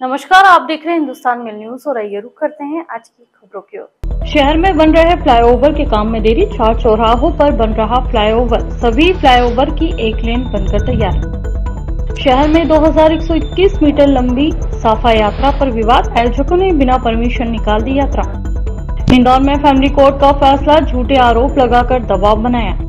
नमस्कार, आप देख रहे हैं हिंदुस्तान मेल न्यूज और आइए रुक करते हैं आज की खबरों की ओर। शहर में बन रहे फ्लाईओवर के काम में देरी, 4 चौराहों पर बन रहा फ्लाईओवर, सभी फ्लाईओवर की एक लेन बनकर तैयार। शहर में 2121 मीटर लंबी साफा यात्रा पर विवाद, आयोजकों ने बिना परमिशन निकाल दी यात्रा। इंदौर में फैमिली कोर्ट का फैसला, झूठे आरोप लगाकर दबाव बनाया।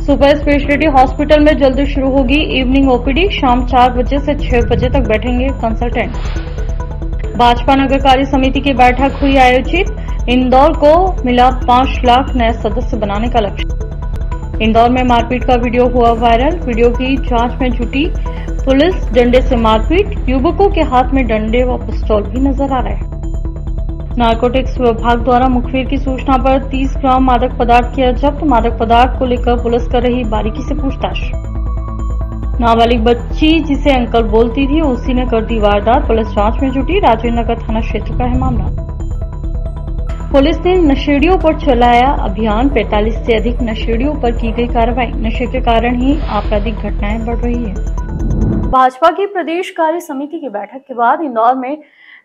सुपर स्पेशलिटी हॉस्पिटल में जल्द शुरू होगी इवनिंग ओपीडी, शाम 4 बजे से 6 बजे तक बैठेंगे कंसल्टेंट। भाजपा नगर कार्य समिति की बैठक हुई आयोजित, इंदौर को मिला 5 लाख नए सदस्य बनाने का लक्ष्य। इंदौर में मारपीट का वीडियो हुआ वायरल, वीडियो की जांच में जुटी पुलिस, डंडे से मारपीट, युवकों के हाथ में डंडे व पिस्तौल भी नजर आ रहे हैं। नारकोटिक्स विभाग द्वारा मुखबिर की सूचना पर 30 ग्राम मादक पदार्थ किया जब्त, मादक पदार्थ को लेकर पुलिस कर रही बारीकी से पूछताछ। नाबालिग बच्ची जिसे अंकल बोलती थी उसी ने कर दी वारदात, पुलिस जांच में जुटी, राजेंद्र नगर थाना क्षेत्र का है मामला। पुलिस ने नशेड़ियों पर चलाया अभियान, 45 से अधिक नशेड़ियों पर की गई कार्रवाई, नशे के कारण ही आपराधिक घटनाएं बढ़ रही है। भाजपा की प्रदेश कार्य समिति की बैठक के बाद इंदौर में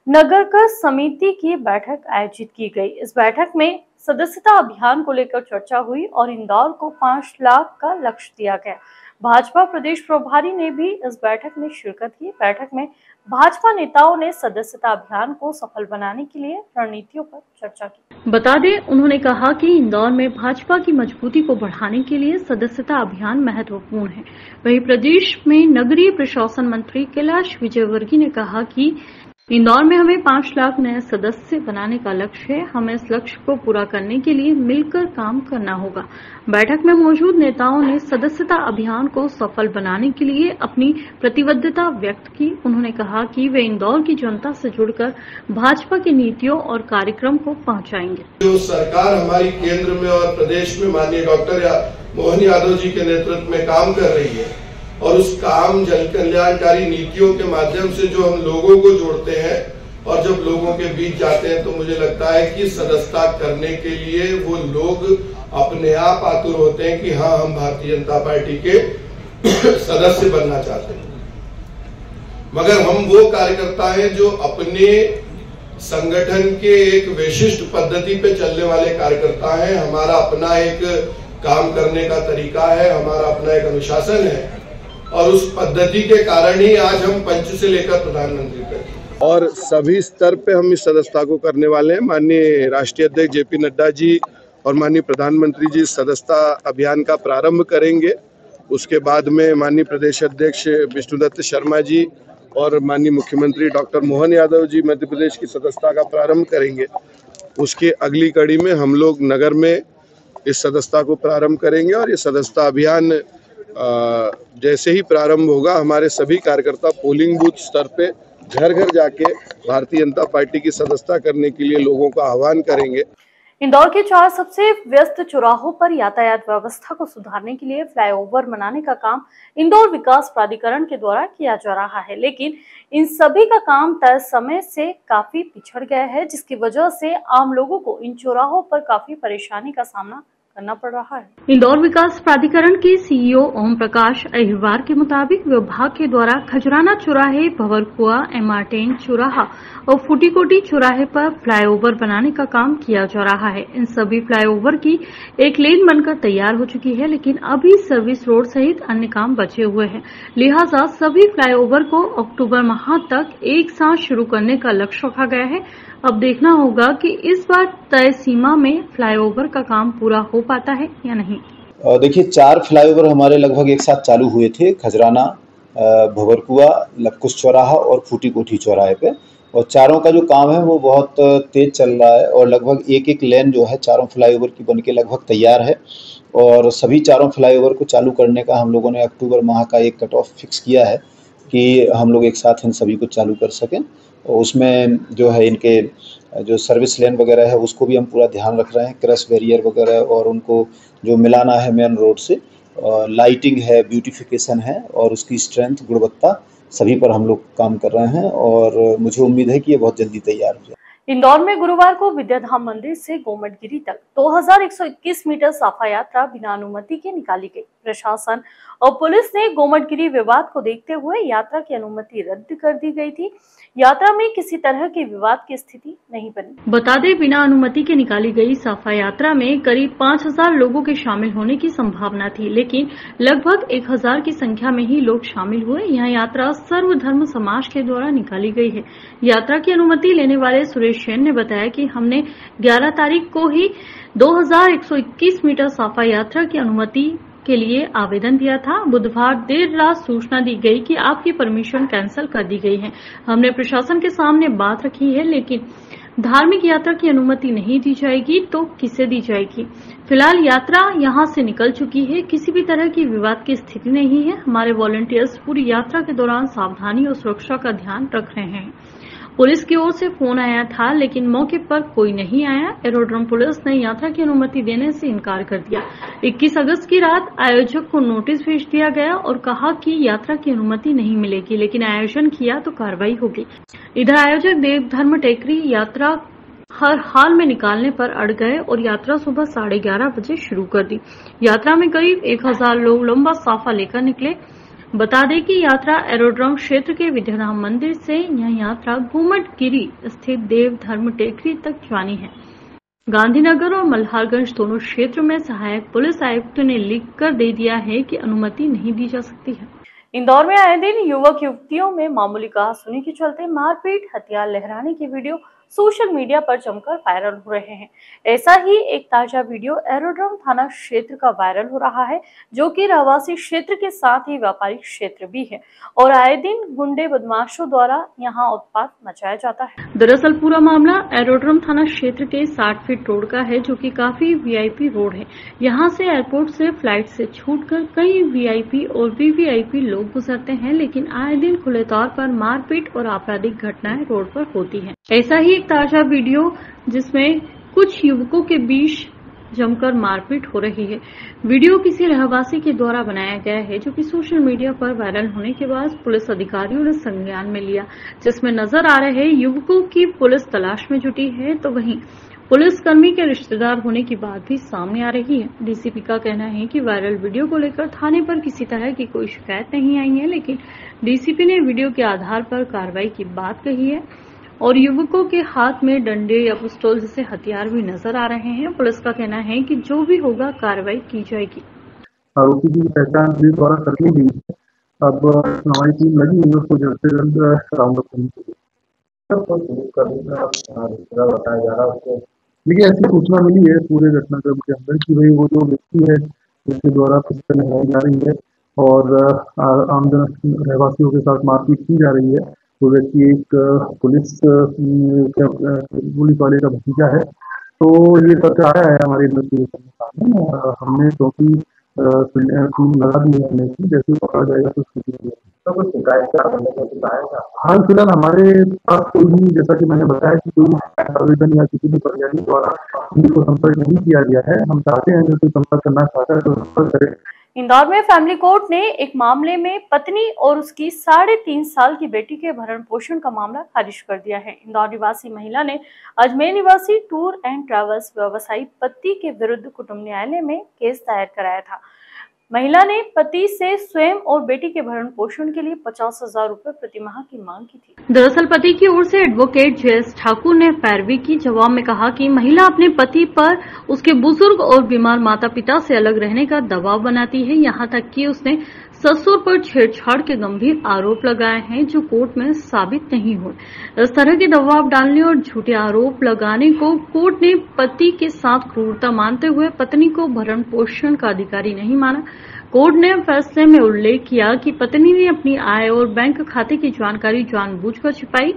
नगर कर समिति की बैठक आयोजित की गई। इस बैठक में सदस्यता अभियान को लेकर चर्चा हुई और इंदौर को 5 लाख का लक्ष्य दिया गया। भाजपा प्रदेश प्रभारी ने भी इस बैठक में शिरकत की। बैठक में भाजपा नेताओं ने सदस्यता अभियान को सफल बनाने के लिए रणनीतियों पर चर्चा की। बता दें, उन्होंने कहा कि इंदौर में भाजपा की मजबूती को बढ़ाने के लिए सदस्यता अभियान महत्वपूर्ण है। वहीं प्रदेश में नगरीय प्रशासन मंत्री कैलाश विजयवर्गीय ने कहा कि इंदौर में हमें 5 लाख नए सदस्य बनाने का लक्ष्य है। हमें इस लक्ष्य को पूरा करने के लिए मिलकर काम करना होगा। बैठक में मौजूद नेताओं ने सदस्यता अभियान को सफल बनाने के लिए अपनी प्रतिबद्धता व्यक्त की। उन्होंने कहा कि वे इंदौर की जनता से जुड़कर भाजपा की नीतियों और कार्यक्रम को पहुंचाएंगे। जो सरकार हमारी केंद्र में और प्रदेश में माननीय डॉक्टर मोहन यादव जी के नेतृत्व में काम कर रही है और उस काम जन कल्याणकारी नीतियों के माध्यम से जो हम लोगों को जोड़ते हैं और जब लोगों के बीच जाते हैं तो मुझे लगता है कि सदस्यता करने के लिए वो लोग अपने आप आतुर होते हैं कि हाँ, हम भारतीय जनता पार्टी के सदस्य बनना चाहते हैं। मगर हम वो कार्यकर्ता हैं जो अपने संगठन के एक विशिष्ट पद्धति पे चलने वाले कार्यकर्ता हैं। हमारा अपना एक काम करने का तरीका है, हमारा अपना एक अनुशासन है और उस पद्धति के कारण ही आज हम पंच से लेकर प्रधानमंत्री तक और सभी स्तर पे हम इस सदस्यता को करने वाले हैं। माननीय राष्ट्रीय अध्यक्ष जेपी नड्डा जी और माननीय प्रधानमंत्री जी सदस्यता अभियान का प्रारंभ करेंगे। उसके बाद में माननीय प्रदेश अध्यक्ष विष्णुदत्त शर्मा जी और माननीय मुख्यमंत्री डॉक्टर मोहन यादव जी मध्य प्रदेश की सदस्यता का प्रारंभ करेंगे। उसके अगली कड़ी में हम लोग नगर में इस सदस्यता को प्रारंभ करेंगे और ये सदस्यता अभियान जैसे ही प्रारंभ होगा हमारे सभी कार्यकर्ता पोलिंग बूथ स्तर पे घर घर जाके भारतीय जनता पार्टी की सदस्यता करने के लिए लोगों का आह्वान करेंगे। इंदौर के 4 सबसे व्यस्त चौराहों पर यातायात व्यवस्था को सुधारने के लिए फ्लाईओवर बनाने का काम इंदौर विकास प्राधिकरण के द्वारा किया जा रहा है, लेकिन इन सभी का काम तय समय से काफी पिछड़ गया है, जिसकी वजह से आम लोगों को इन चौराहों पर काफी परेशानी का सामना करना पड़ रहा है। इंदौर विकास प्राधिकरण के सीईओ ओम प्रकाश अहिरवार के मुताबिक विभाग के द्वारा खजराना चौराहे, भंवरकुआ, MR10 चौराहा और फूटीकोटी चौराहे पर फ्लाईओवर बनाने का काम किया जा रहा है। इन सभी फ्लाईओवर की एक लेन बनकर तैयार हो चुकी है, लेकिन अभी सर्विस रोड सहित अन्य काम बचे हुए हैं। लिहाजा सभी फ्लाईओवर को अक्टूबर माह तक एक साथ शुरू करने का लक्ष्य रखा गया है। अब देखना होगा कि इस बार तय सीमा में फ्लाईओवर का काम पूरा हो पाता है या नहीं। देखिए, 4 फ्लाईओवर हमारे लगभग एक साथ चालू हुए थे, खजराना, भंवरकुआ, लक्कुश चौराहा और फूटीकोठी चौराहे पे, और चारों का जो काम है वो बहुत तेज चल रहा है और लगभग एक लेन जो है चारों फ्लाईओवर की बनके लगभग तैयार है। और सभी चारों फ्लाईओवर को चालू करने का हम लोगों ने अक्टूबर माह का एक कट ऑफ फिक्स किया है कि हम लोग एक साथ इन सभी को चालू कर सकें। और उसमें जो है इनके जो सर्विस लेन वगैरह है उसको भी हम पूरा ध्यान रख रहे हैं, क्रश बैरियर वगैरह और उनको जो मिलाना है मेन रोड से, लाइटिंग है, ब्यूटिफिकेशन है और उसकी स्ट्रेंथ, गुणवत्ता, सभी पर हम लोग काम कर रहे हैं और मुझे उम्मीद है कि ये बहुत जल्दी तैयार हो जाए। इंदौर में गुरुवार को विद्याधाम मंदिर से गोमटगिरी तक 2121 मीटर साफा यात्रा बिना अनुमति के निकाली गई। प्रशासन और पुलिस ने गोमटगिरी विवाद को देखते हुए यात्रा की अनुमति रद्द कर दी गई थी। यात्रा में किसी तरह के विवाद की स्थिति नहीं बनी। बता दें, बिना अनुमति के निकाली गई साफा यात्रा में करीब 5000 लोगों के शामिल होने की संभावना थी, लेकिन लगभग 1000 की संख्या में ही लोग शामिल हुए। यह यात्रा सर्वधर्म समाज के द्वारा निकाली गई है। यात्रा की अनुमति लेने वाले सुरेश जैन ने बताया कि हमने 11 तारीख को ही 2121 मीटर साफा यात्रा की अनुमति के लिए आवेदन दिया था। बुधवार देर रात सूचना दी गई कि आपकी परमिशन कैंसिल कर दी गई है। हमने प्रशासन के सामने बात रखी है, लेकिन धार्मिक यात्रा की अनुमति नहीं दी जाएगी तो किसे दी जाएगी। फिलहाल यात्रा यहां से निकल चुकी है, किसी भी तरह की विवाद की स्थिति नहीं है। हमारे वॉलंटियर्स पूरी यात्रा के दौरान सावधानी और सुरक्षा का ध्यान रख रहे हैं। पुलिस की ओर से फोन आया था, लेकिन मौके पर कोई नहीं आया। एरोड्रम पुलिस ने यात्रा की अनुमति देने से इनकार कर दिया। 21 अगस्त की रात आयोजक को नोटिस भेज दिया गया और कहा कि यात्रा की अनुमति नहीं मिलेगी, लेकिन आयोजन किया तो कार्रवाई होगी। इधर आयोजक देवधर्म टेकरी यात्रा हर हाल में निकालने पर अड़ गए और यात्रा सुबह 11:30 बजे शुरू कर दी। यात्रा में करीब 1000 लोग लंबा साफा लेकर निकले। बता दें कि यात्रा एरोड्रम क्षेत्र के विद्याधाम मंदिर से यह यात्रा गोमटगिरी स्थित देव धर्म टेकरी तक जानी है। गांधीनगर और मल्हारगंज दोनों क्षेत्र में सहायक पुलिस आयुक्त ने लिख कर दे दिया है कि अनुमति नहीं दी जा सकती है। इंदौर में आए दिन युवक युवतियों में मामूली कहासुनी के चलते मारपीट, हथियार लहराने की वीडियो सोशल मीडिया पर जमकर वायरल हो रहे हैं। ऐसा ही एक ताजा वीडियो एरोड्रम थाना क्षेत्र का वायरल हो रहा है, जो कि रहवासी क्षेत्र के साथ ही व्यापारिक क्षेत्र भी है और आए दिन गुंडे बदमाशों द्वारा यहां उत्पात मचाया जाता है। दरअसल पूरा मामला एरोड्रम थाना क्षेत्र के 60 फीट रोड का है, जो कि काफी वीआईपी रोड है। यहाँ से एयरपोर्ट से फ्लाइट से छूटकर कई वीआईपी और वीवीआईपी लोग गुजरते हैं, लेकिन आए दिन खुले तौर पर मारपीट और आपराधिक घटनाएं रोड पर होती हैं। ऐसा ही एक ताजा वीडियो जिसमें कुछ युवकों के बीच जमकर मारपीट हो रही है। वीडियो किसी रहवासी के द्वारा बनाया गया है, जो कि सोशल मीडिया पर वायरल होने के बाद पुलिस अधिकारियों ने संज्ञान में लिया, जिसमें नजर आ रहे युवकों की पुलिस तलाश में जुटी है, तो वहीं पुलिसकर्मी के रिश्तेदार होने की बात भी सामने आ रही है। डीसीपी का कहना है कि वायरल वीडियो को लेकर थाने पर किसी तरह की कोई शिकायत नहीं आई है, लेकिन डीसीपी ने वीडियो के आधार पर कार्रवाई की बात कही है और युवकों के हाथ में डंडे या पिस्तौल जैसे हथियार भी नजर आ रहे हैं। पुलिस का कहना है कि जो भी होगा कार्रवाई की जाएगी। आरोपी की पहचान पुलिस द्वारा कर ली गई है। अब हमारी टीम लगी है उसको जल्द से जल्द राउंड अप करने के लिए। बताया जा रहा है, देखिए ऐसी सूचना मिली है पूरे घटनाक्रम के अंदर कि भाई वो जो व्यक्ति है जिसके द्वारा पिस्तौल लगाई जा रही है और आमजन रहवासियों के साथ मारपीट की जा रही है, वो व्यक्ति एक पुलिस वाले का भतीजा है। तो ये तथ्य आया है हमारे इन्वेस्टिगेशन के सामने। हमने क्योंकि टीम लगा दी है, हमने जैसे पकड़ा जाएगा तो स्थिति हाल फिलहाल हमारे पास कोई भी, जैसा कि मैंने बताया कि कोई आवेदन या किसी भी प्रयास द्वारा उनको संपर्क नहीं किया गया है। हम चाहते हैं अगर कोई संपर्क करना चाहता है तो संपर्क करें। इंदौर में फैमिली कोर्ट ने एक मामले में पत्नी और उसकी 3.5 साल की बेटी के भरण पोषण का मामला खारिज कर दिया है। इंदौर निवासी महिला ने अजमेर निवासी टूर एंड ट्रैवल्स व्यवसायी पति के विरुद्ध कुटुंब न्यायालय में केस दायर कराया था। महिला ने पति से स्वयं और बेटी के भरण पोषण के लिए 50,000 रुपए प्रति माह की मांग की थी। दरअसल पति की ओर से एडवोकेट जयेश ठाकुर ने पैरवी की। जवाब में कहा कि महिला अपने पति पर उसके बुजुर्ग और बीमार माता पिता से अलग रहने का दबाव बनाती है। यहाँ तक कि उसने ससुर पर छेड़छाड़ के गंभीर आरोप लगाए हैं, जो कोर्ट में साबित नहीं हुए। इस तरह के दबाव डालने और झूठे आरोप लगाने को कोर्ट ने पति के साथ क्रूरता मानते हुए पत्नी को भरण पोषण का अधिकारी नहीं माना। कोर्ट ने फैसले में उल्लेख किया कि पत्नी ने अपनी आय और बैंक खाते की जानकारी जानबूझकर छिपाई।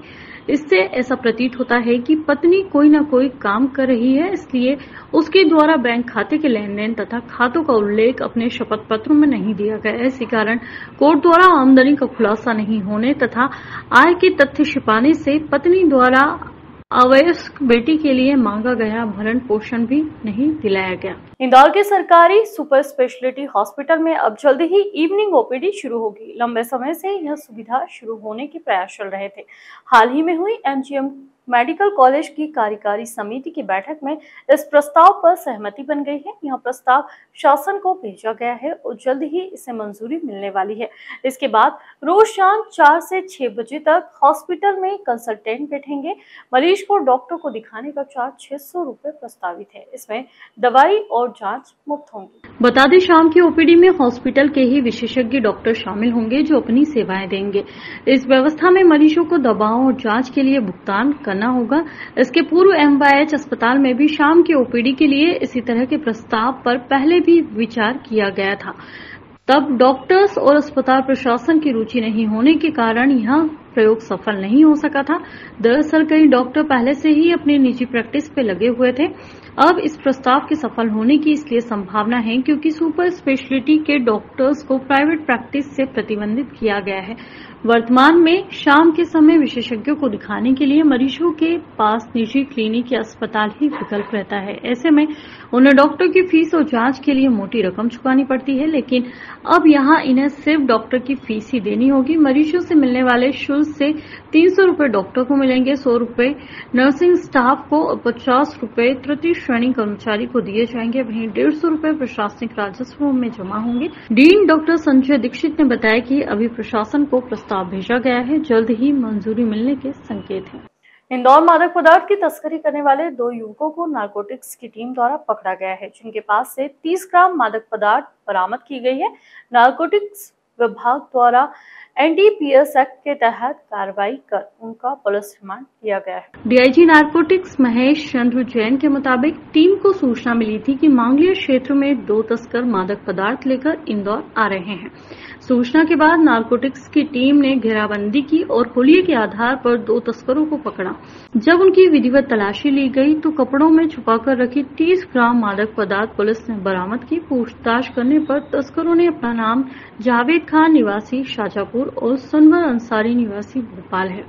इससे ऐसा प्रतीत होता है कि पत्नी कोई न कोई काम कर रही है, इसलिए उसके द्वारा बैंक खाते के लेन देन तथा खातों का उल्लेख अपने शपथ पत्र में नहीं दिया गया। इसी कारण कोर्ट द्वारा आमदनी का खुलासा नहीं होने तथा आय के तथ्य छिपाने से पत्नी द्वारा अवयस्क बेटी के लिए मांगा गया भरण पोषण भी नहीं दिलाया गया। इंदौर के सरकारी सुपर स्पेशलिटी हॉस्पिटल में अब जल्द ही इवनिंग ओपीडी शुरू होगी। लंबे समय से यह सुविधा शुरू होने के प्रयास चल रहे थे। हाल ही में हुई एमजीएम मेडिकल कॉलेज की कार्यकारी समिति की बैठक में इस प्रस्ताव पर सहमति बन गई है। यह प्रस्ताव शासन को भेजा गया है और जल्द ही इसे मंजूरी मिलने वाली है। इसके बाद रोज शाम 4 से 6 बजे तक हॉस्पिटल में कंसल्टेंट बैठेंगे। मरीज को डॉक्टर को दिखाने का चार्ज 600 रुपए प्रस्तावित है। इसमें दवाई और जांच मुफ्त होंगी। बता दें, शाम की ओपीडी में हॉस्पिटल के ही विशेषज्ञ डॉक्टर शामिल होंगे जो अपनी सेवाएं देंगे। इस व्यवस्था में मरीजों को दवाओं और जांच के लिए भुगतान करना होगा। इसके पूर्व MYH अस्पताल में भी शाम की ओपीडी के लिए इसी तरह के प्रस्ताव पर पहले भी विचार किया गया था। तब डॉक्टर्स और अस्पताल प्रशासन की रुचि नहीं होने के कारण यह प्रयोग सफल नहीं हो सका था। दरअसल कई डॉक्टर पहले से ही अपनी निजी प्रैक्टिस पे लगे हुए थे। अब इस प्रस्ताव के सफल होने की इसलिए संभावना है क्योंकि सुपर स्पेशलिटी के डॉक्टर्स को प्राइवेट प्रैक्टिस से प्रतिबंधित किया गया है। वर्तमान में शाम के समय विशेषज्ञों को दिखाने के लिए मरीजों के पास निजी क्लिनिक या अस्पताल ही विकल्प रहता है। ऐसे में उन्हें डॉक्टर की फीस और जांच के लिए मोटी रकम चुकानी पड़ती है, लेकिन अब यहां इन्हें सिर्फ डॉक्टर की फीस ही देनी होगी। मरीजों से मिलने वाले शुल्क से 300 रुपए डॉक्टर को मिलेंगे, 100 रुपए नर्सिंग स्टाफ को और 50 रुपए तृतीय श्रेणी कर्मचारी को दिए जाएंगे। वहीं 150 रुपए प्रशासनिक राजस्व में जमा होंगे। डीन डॉक्टर संजय दीक्षित ने बताया कि अभी प्रशासन को प्रस्ताव भेजा गया है, जल्द ही मंजूरी मिलने के संकेत हैं। इंदौर मादक पदार्थ की तस्करी करने वाले 2 युवकों को नारकोटिक्स की टीम द्वारा पकड़ा गया है, जिनके पास से 30 ग्राम मादक पदार्थ बरामद की गई है। नारकोटिक्स विभाग द्वारा NDPS एक्ट के तहत कार्रवाई कर उनका पुलिस रिमांड किया गया है। डीआईजी नारकोटिक्स महेश चंद्र जैन के मुताबिक टीम को सूचना मिली थी कि मांगलिया क्षेत्र में 2 तस्कर मादक पदार्थ लेकर इंदौर आ रहे हैं। सूचना के बाद नारकोटिक्स की टीम ने घेराबंदी की और हुलिये के आधार पर 2 तस्करों को पकड़ा। जब उनकी विधिवत तलाशी ली गई तो कपड़ों में छुपाकर रखी 30 ग्राम मादक पदार्थ पुलिस ने बरामद की। पूछताछ करने पर तस्करों ने अपना नाम जावेद खान निवासी शाजापुर और सनवर अंसारी निवासी भोपाल है।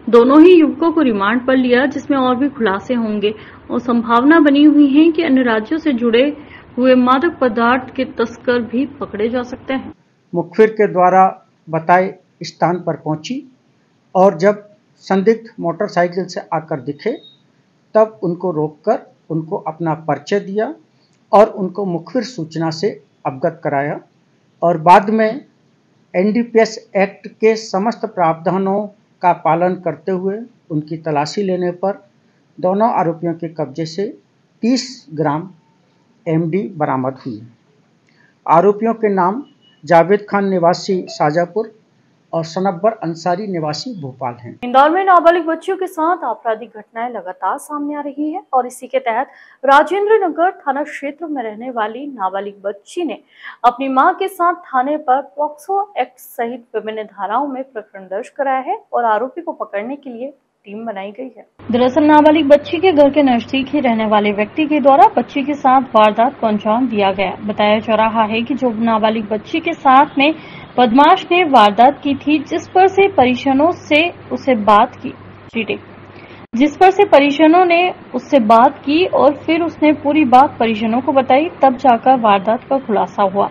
दोनों ही युवकों को रिमांड पर लिया, जिसमें और भी खुलासे होंगे और संभावना बनी हुई है कि अन्य राज्यों से जुड़े हुए मादक पदार्थ के तस्कर भी पकड़े जा सकते हैं। मुखबिर के द्वारा बताए स्थान पर पहुंची और जब संदिग्ध मोटरसाइकिल से आकर दिखे तब उनको रोककर उनको अपना परिचय दिया और उनको मुखबिर सूचना से अवगत कराया और बाद में NDPS एक्ट के समस्त प्रावधानों का पालन करते हुए उनकी तलाशी लेने पर दोनों आरोपियों के कब्जे से 30 ग्राम MD बरामद हुई। आरोपियों के नाम जावेद खान निवासी शाजापुर और सनब्बर अंसारी निवासी भोपाल हैं। इंदौर में नाबालिग बच्चियों के साथ आपराधिक घटनाएं लगातार सामने आ रही है और इसी के तहत राजेंद्र नगर थाना क्षेत्र में रहने वाली नाबालिग बच्ची ने अपनी मां के साथ थाने पर पॉक्सो एक्ट सहित विभिन्न धाराओं में प्रकरण दर्ज कराया है और आरोपी को पकड़ने के लिए टीम बनाई गई है। दरअसल नाबालिग बच्ची के घर के नजदीक ही रहने वाले व्यक्ति के द्वारा बच्ची के साथ वारदात को अंजाम दिया गया। बताया जा रहा है कि जो नाबालिग बच्ची के साथ में बदमाश ने वारदात की थी, जिस पर से परिजनों ने उससे बात की और फिर उसने पूरी बात परिजनों को बताई, तब जाकर वारदात का खुलासा हुआ।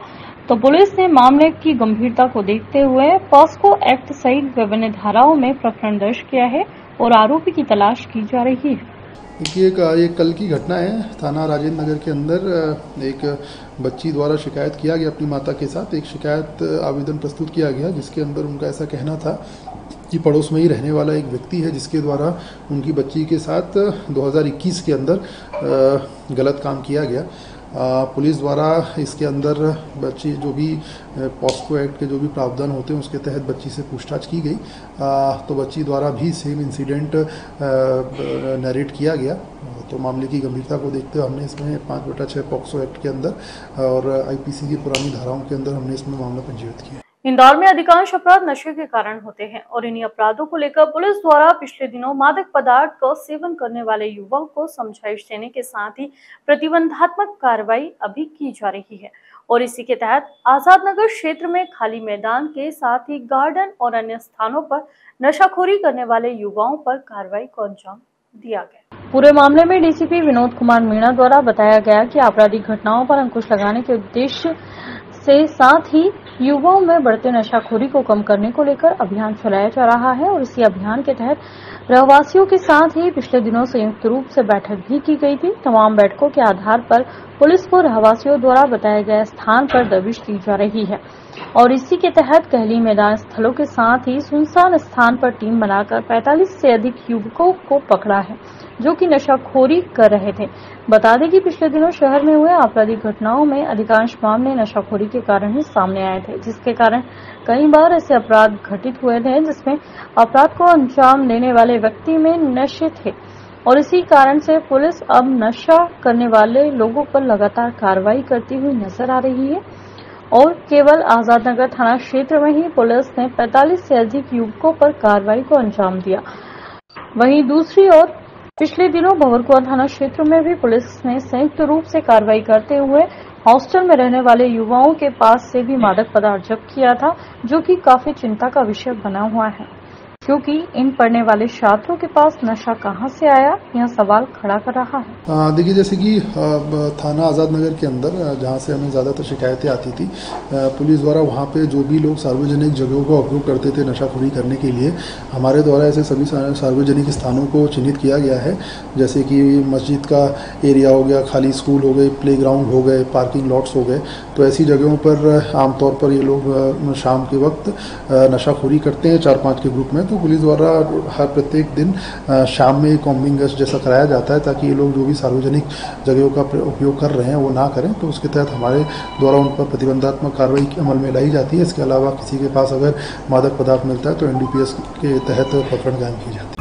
तो पुलिस ने मामले की गंभीरता को देखते हुए पॉक्सो एक्ट सहित विभिन्न धाराओं में प्रकरण दर्ज किया है और आरोपी की तलाश की जा रही है। देखिए, ये कल की घटना है। थाना राजेंद्र नगर के अंदर एक बच्ची द्वारा शिकायत किया गया अपनी माता के साथ। एक शिकायत आवेदन प्रस्तुत किया गया जिसके अंदर उनका ऐसा कहना था कि पड़ोस में ही रहने वाला एक व्यक्ति है जिसके द्वारा उनकी बच्ची के साथ 2021 के अंदर गलत काम किया गया। पुलिस द्वारा इसके अंदर बच्ची जो भी पॉक्सो एक्ट के जो भी प्रावधान होते हैं उसके तहत बच्ची से पूछताछ की गई। तो बच्ची द्वारा भी सेम इंसिडेंट नरेट किया गया। तो मामले की गंभीरता को देखते हुए हमने इसमें 5/6 पॉक्सो एक्ट के अंदर और IPC की पुरानी धाराओं के अंदर हमने इसमें मामला पंजीकृत किया। इंदौर में अधिकांश अपराध नशे के कारण होते हैं और इन्हीं अपराधों को लेकर पुलिस द्वारा पिछले दिनों मादक पदार्थ का सेवन करने वाले युवाओं को समझाइश देने के साथ ही प्रतिबंधात्मक कार्रवाई अभी की जा रही है और इसी के तहत आजाद नगर क्षेत्र में खाली मैदान के साथ ही गार्डन और अन्य स्थानों पर नशाखोरी करने वाले युवाओं पर कार्रवाई को अंजाम दिया गया। पूरे मामले में डीसीपी विनोद कुमार मीणा द्वारा बताया गया कि आपराधिक घटनाओं पर अंकुश लगाने के उद्देश्य से साथ ही युवाओं में बढ़ते नशाखोरी को कम करने को लेकर अभियान चलाया जा रहा है और इसी अभियान के तहत रहवासियों के साथ ही पिछले दिनों संयुक्त रूप से बैठक भी की गई थी। तमाम बैठकों के आधार पर पुलिस को रहवासियों द्वारा बताए गए स्थान पर दबिश दी जा रही है और इसी के तहत कहली मैदान स्थलों के साथ ही सुनसान स्थान पर टीम बनाकर 45 से अधिक युवकों को पकड़ा है जो कि नशाखोरी कर रहे थे। बता दें कि पिछले दिनों शहर में हुए आपराधिक घटनाओं में अधिकांश मामले नशाखोरी के कारण ही सामने आए थे, जिसके कारण कई बार ऐसे अपराध घटित हुए थे जिसमें अपराध को अंजाम देने वाले व्यक्ति में नशे थे और इसी कारण से पुलिस अब नशा करने वाले लोगों पर लगातार कार्रवाई करती हुई नजर आ रही है और केवल आजाद नगर थाना क्षेत्र में ही पुलिस ने 45 से अधिक युवकों पर कार्रवाई को अंजाम दिया। वहीं दूसरी ओर पिछले दिनों भवरकुआ थाना क्षेत्र में भी पुलिस ने संयुक्त रूप से कार्रवाई करते हुए हॉस्टल में रहने वाले युवाओं के पास से भी मादक पदार्थ जब्त किया था, जो कि काफी चिंता का विषय बना हुआ है क्योंकि इन पढ़ने वाले छात्रों के पास नशा कहां से आया, यह सवाल खड़ा कर रहा है। देखिए, जैसे कि थाना आज़ाद नगर के अंदर जहां से हमें ज़्यादातर शिकायतें आती थी, पुलिस द्वारा वहां पे जो भी लोग सार्वजनिक जगहों का उपयोग करते थे नशाखोरी करने के लिए, हमारे द्वारा ऐसे सभी सार्वजनिक स्थानों को चिन्हित किया गया है। जैसे कि मस्जिद का एरिया हो गया, खाली स्कूल हो गए, प्ले ग्राउंड हो गए, पार्किंग लॉट्स हो गए। तो ऐसी जगहों पर आमतौर पर ये लोग शाम के वक्त नशाखोरी करते हैं 4-5 के ग्रुप में। तो पुलिस द्वारा हर प्रत्येक दिन शाम में कॉम्बिंग गश्त जैसा कराया जाता है ताकि ये लोग जो भी सार्वजनिक जगहों का उपयोग कर रहे हैं वो ना करें। तो उसके तहत हमारे द्वारा उन पर प्रतिबंधात्मक कार्रवाई अमल में लाई जाती है। इसके अलावा किसी के पास अगर मादक पदार्थ मिलता है तो NDPS के तहत प्रकरण कायम की जाती है।